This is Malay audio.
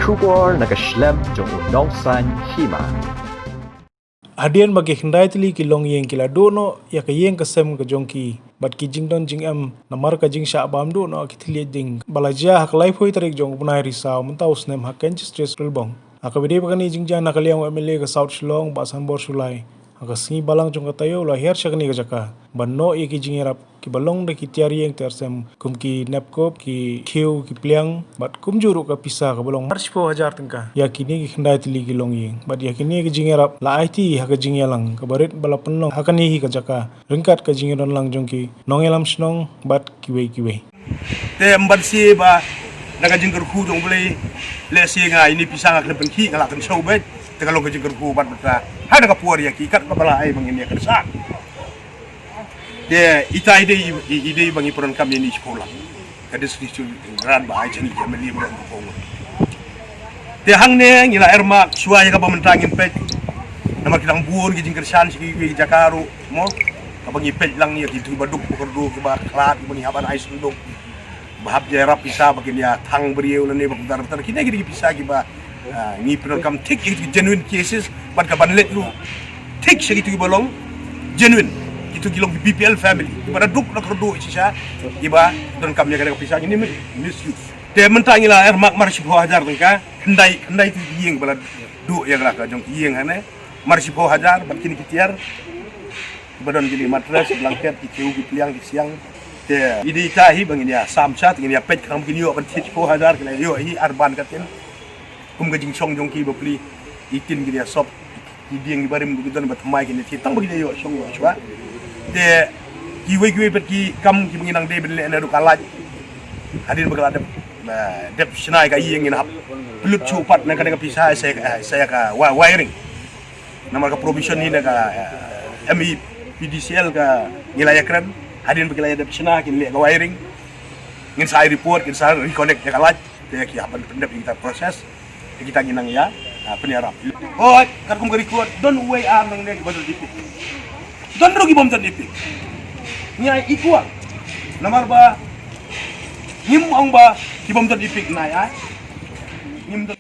Shubor nakaslem jong unongsan hima. Hadian bagi hendai tili kilong yeng kila dono ya ke yeng kesem ke jongki bat ki jing don jing em namar ka jing sha bam dono ki tili ding balaja hak life hoi tarik jong punai risau mentau snem hak ken stress relbong akabide bagani jing jang nakaliang MLA ke South Shillong ba Sambor Sulai aka singi balang jong katayo la her shakni ka jaka banno ye ki jing erap ki balong de ki tiari yeng tersem kum ki nepkop ki khiu ki pliang bat kum juru ka pisa ka balong march 4000 tengka ya kini ki hendai tili kilong yeng bat ya kini ki jing erap la IT hak jing yalang ka barit bala penong hakan hi ka jaka ringkat ka jing don lang jong ki nong elam snong bat kiwe te mbarsi ba naga jing kerhu dong boleh lesi nga ini pisang ak leben ki ngala kan sobet te kalau ke jing kerhu bat bata ha naga puar ya ki kat bala ai bangin ya kersa de ita ide bangi peron kami ni sekolah kades disul gran ba ai jeni jameli bro ko de hangne ngila erma suaya ka pamentangin pet nama kidang buon ki jing kersan si ki jakaru mo kabangi pet lang ni ki baduk kerdu ke ba klat bani haban ai sunduk bahab jarap bisa bagian ya thang beriau lani bakar kita gini bisa giba ni peron kam tik itu genuine cases bat kaban let lu tik segitu bolong genuine itu gilong BPL family pada duk nak kerdu sisa giba dan kami ada pisah ini misuse te mentangila ermak marsi 1000 tengka hendai tu yeng bala du yang lah jong yeng hane marsi 1000 bat kini kitiar badan gini matras blanket kiu kipliang di siang te idi tahi bangin ya samsa ngin ya pet kam gini yo ban 1000 kala yo hi arban katen kum gajing song jong ki bapli itin gini ya sop idieng di barim gudan bat mai gini tang bagi yo song yo swa de kiwe pet ki kam ki bangin ang de ben le na du kalaj hadin bagala dep snai ka yeng ina hap pelut cupat na kadang pisah saya ka wiring nama ka provision ni na ka MI PDCL ka nilai keren hadin bagi layar dep snai kin le ka wiring ngin sai report kin sai reconnect ya kalaj te ki hapan pendep kita proses kita nginang ya peniarap oh kar kum record don way am nang ne badal dipik don rugi bom tan dipik nya ikuang namar ba ngim ong ba ki bom tan dipik na ya ngim don